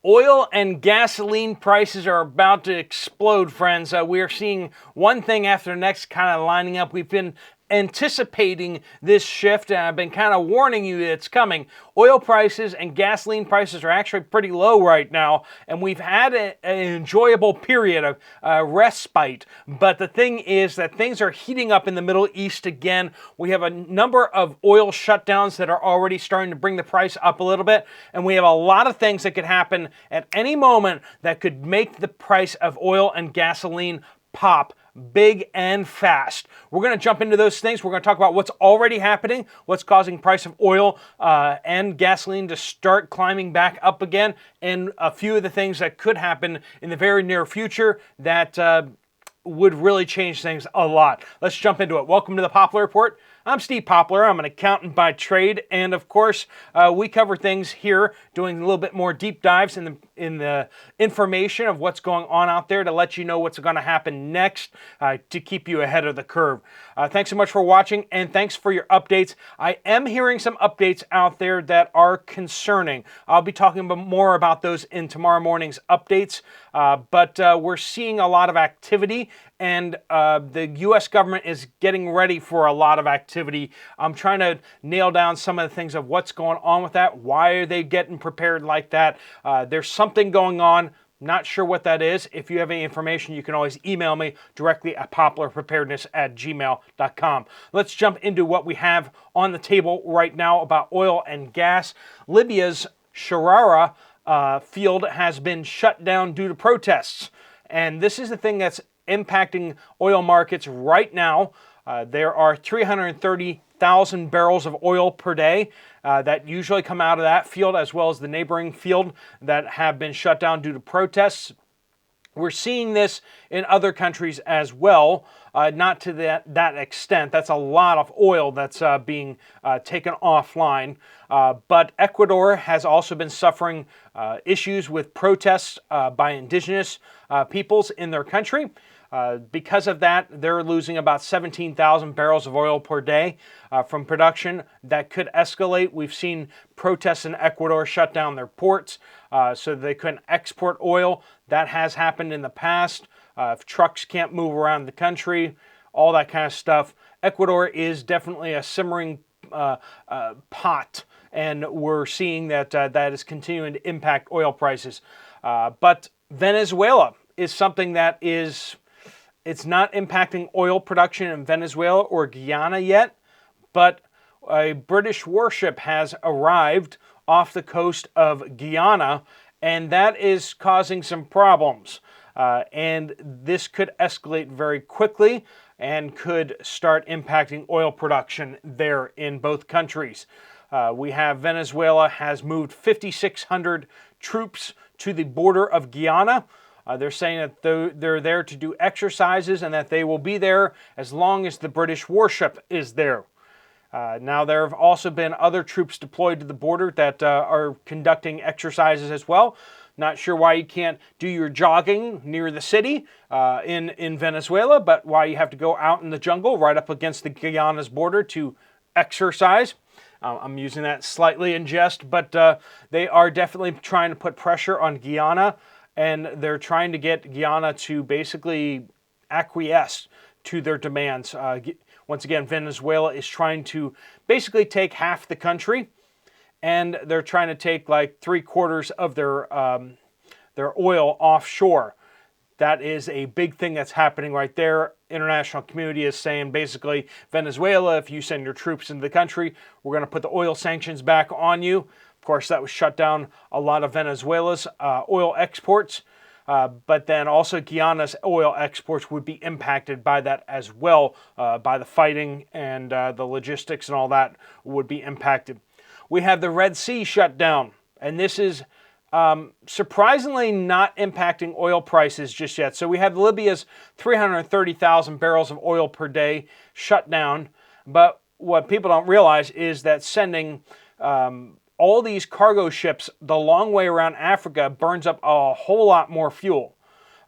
Oil and gasoline prices are about to explode, friends. We are seeing one thing after the next kind of lining up. We've been anticipating this shift, and I've been kind of warning you that it's coming. Oil prices and gasoline prices are actually pretty low right now, and we've had an enjoyable period of respite. But the thing is that things are heating up in the Middle East again. We have a number of oil shutdowns that are already starting to bring the price up a little bit, and we have a lot of things that could happen at any moment that could make the price of oil and gasoline pop big and fast. We're going to jump into those things. We're going to talk about what's already happening, what's causing price of oil and gasoline to start climbing back up again, and a few of the things that could happen in the very near future that would really change things a lot. Let's jump into it. Welcome to the Poplar Report. I'm Steve Poplar. I'm an accountant by trade, and of course, we cover things here, doing a little bit more deep dives in the information of what's going on out there to let you know what's going to happen next to keep you ahead of the curve. Thanks so much for watching, and thanks for your updates. I am hearing some updates out there that are concerning. I'll be talking more about those in tomorrow morning's updates, but we're seeing a lot of activity, and the U.S. government is getting ready for a lot of activity. I'm trying to nail down some of the things of what's going on with that. Why are they getting prepared like that? There's something going on. Not sure what that is. If you have any information, you can always email me directly at poplarpreparedness@gmail.com. Let's jump into what we have on the table right now about oil and gas. Libya's Sharara field has been shut down due to protests. And this is the thing that's impacting oil markets right now. There are 330,000 barrels of oil per day that usually come out of that field, as well as the neighboring field that have been shut down due to protests. We're seeing this in other countries as well, not to that extent. That's a lot of oil that's being taken offline. But Ecuador has also been suffering issues with protests by indigenous peoples in their country. Because of that, they're losing about 17,000 barrels of oil per day from production. That could escalate. We've seen protests in Ecuador shut down their ports so they couldn't export oil. That has happened in the past. If trucks can't move around the country, all that kind of stuff. Ecuador is definitely a simmering pot, and we're seeing that that is continuing to impact oil prices. But Venezuela is something that is... It's not impacting oil production in Venezuela or Guyana yet, but a British warship has arrived off the coast of Guyana, and that is causing some problems. And this could escalate very quickly and could start impacting oil production there in both countries. We have Venezuela has moved 5,600 troops to the border of Guyana. They're saying that they're there to do exercises and that they will be there as long as the British warship is there. Now, there have also been other troops deployed to the border that are conducting exercises as well. Not sure why you can't do your jogging near the city in Venezuela, but why you have to go out in the jungle right up against the Guyana's border to exercise. I'm using that slightly in jest, but they are definitely trying to put pressure on Guyana, and they're trying to get Guyana to basically acquiesce to their demands. Once again, Venezuela is trying to basically take half the country, and they're trying to take like 3/4 of their oil offshore. That is a big thing that's happening right there. International community is saying basically, Venezuela, if you send your troops into the country, we're going to put the oil sanctions back on you. Of course, that would shut down a lot of Venezuela's oil exports, but then also Guyana's oil exports would be impacted by that as well, by the fighting and the logistics and all that would be impacted. We have the Red Sea shut down, and this is surprisingly not impacting oil prices just yet. So we have Libya's 330,000 barrels of oil per day shut down, but what people don't realize is that sending all these cargo ships the long way around Africa burns up a whole lot more fuel.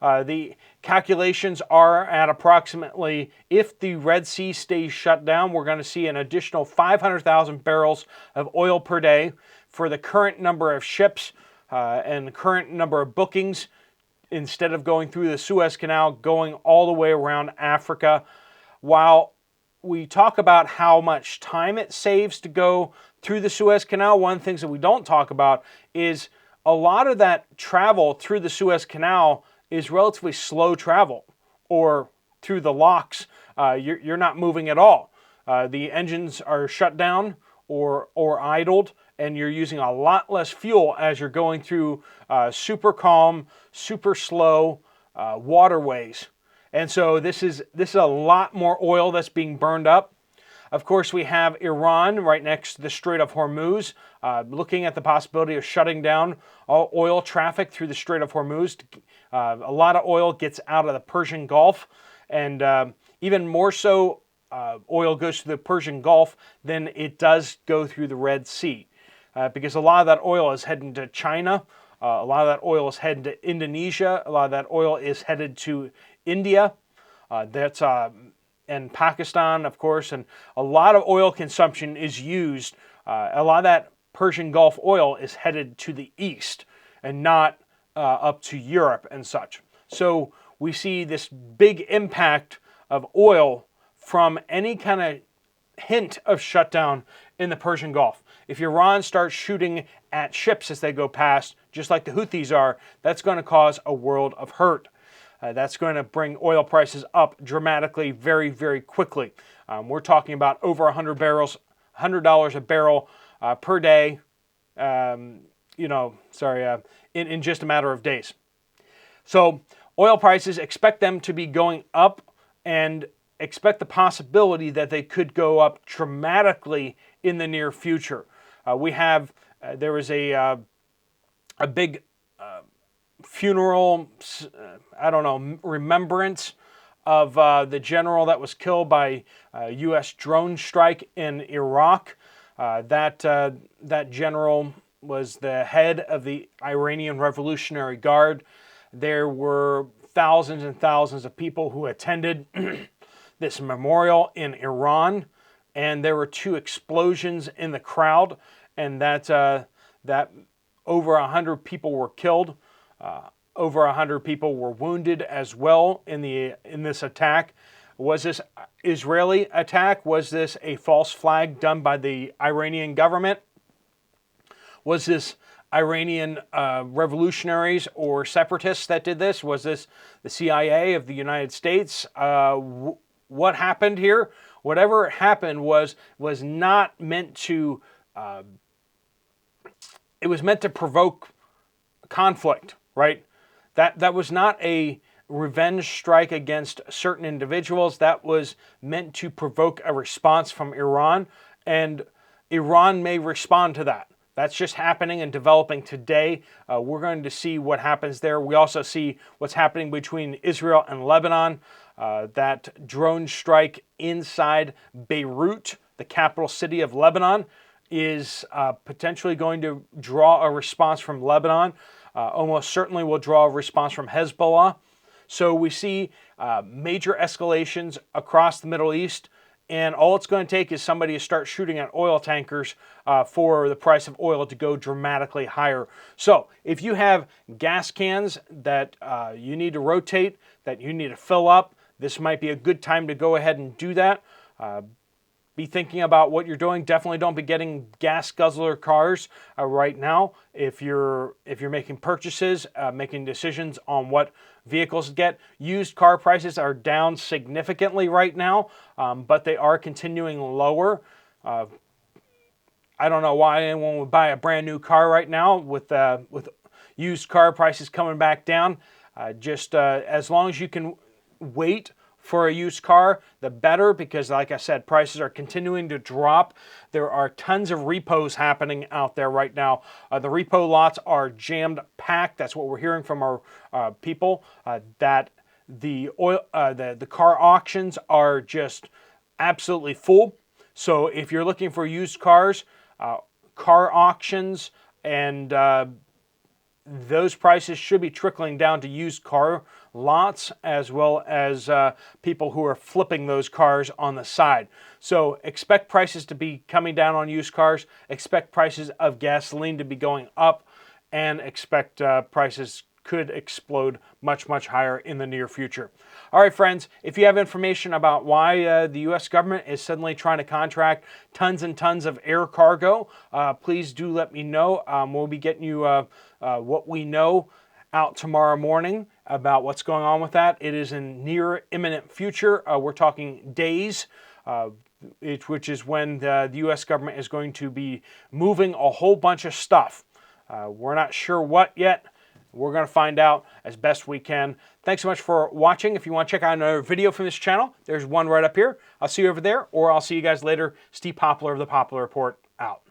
The calculations are at approximately, if the Red Sea stays shut down, we're going to see an additional 500,000 barrels of oil per day for the current number of ships and the current number of bookings, instead of going through the Suez Canal, going all the way around Africa. While we talk about how much time it saves to go through the Suez Canal, one of the things that we don't talk about is a lot of that travel through the Suez Canal is relatively slow travel, or through the locks, you're not moving at all. The engines are shut down or idled, and you're using a lot less fuel as you're going through super calm, super slow waterways. And so this is a lot more oil that's being burned up. Of course, we have Iran right next to the Strait of Hormuz, looking at the possibility of shutting down all oil traffic through the Strait of Hormuz. A lot of oil gets out of the Persian Gulf, and even more so, oil goes through the Persian Gulf than it does go through the Red Sea, because a lot of that oil is heading to China, a lot of that oil is heading to Indonesia, a lot of that oil is headed to India, and Pakistan, of course, and a lot of oil consumption is used. A lot of that Persian Gulf oil is headed to the east and not up to Europe and such. So we see this big impact of oil from any kind of hint of shutdown in the Persian Gulf. If Iran starts shooting at ships as they go past, just like the Houthis are, that's going to cause a world of hurt. That's going to bring oil prices up dramatically very, very quickly. We're talking about over $100 a barrel per day, in just a matter of days. So oil prices, expect them to be going up, and expect the possibility that they could go up dramatically in the near future. There was a big funeral, remembrance of the general that was killed by a U.S. drone strike in Iraq. That general was the head of the Iranian Revolutionary Guard. There were thousands and thousands of people who attended this memorial in Iran, and there were 2 explosions in the crowd, and that over 100 people were killed. Over 100 people were wounded as well in this attack. Was this Israeli attack? Was this a false flag done by the Iranian government? Was this Iranian revolutionaries or separatists that did this? Was this the CIA of the United States? What happened here? Whatever happened was not meant to. It was meant to provoke conflict, right? That was not a revenge strike against certain individuals. That was meant to provoke a response from Iran, and Iran may respond to that. That's just happening and developing today. We're going to see what happens there. We also see what's happening between Israel and Lebanon. That drone strike inside Beirut, the capital city of Lebanon, is potentially going to draw a response from Lebanon. Almost certainly will draw a response from Hezbollah. So we see major escalations across the Middle East, and all it's going to take is somebody to start shooting at oil tankers for the price of oil to go dramatically higher. So if you have gas cans that you need to rotate, that you need to fill up, this might be a good time to go ahead and do that. Be thinking about what you're doing. Definitely don't be getting gas guzzler cars right now. If you're making purchases, making decisions on what vehicles to get. Used car prices are down significantly right now, but they are continuing lower. I don't know why anyone would buy a brand new car right now with used car prices coming back down. As long as you can wait for a used car, the better, because like I said, prices are continuing to drop. There are tons of repos happening out there right now. The repo lots are jammed packed. That's what we're hearing from our people, that the car auctions are just absolutely full. So if you're looking for used cars, car auctions and those prices should be trickling down to used car lots, as well as people who are flipping those cars on the side. So expect prices to be coming down on used cars. Expect prices of gasoline to be going up. and expect prices could explode much, much higher in the near future. All right, friends, if you have information about why the U.S. government is suddenly trying to contract tons and tons of air cargo, please do let me know. We'll be getting you what we know out tomorrow morning about what's going on with that. It is in near imminent future. We're talking days, which is when the U.S. government is going to be moving a whole bunch of stuff. We're not sure what yet. We're going to find out as best we can. Thanks so much for watching. If you want to check out another video from this channel, there's one right up here. I'll see you over there, or I'll see you guys later. Steve Poplar of the Poplar Report, out.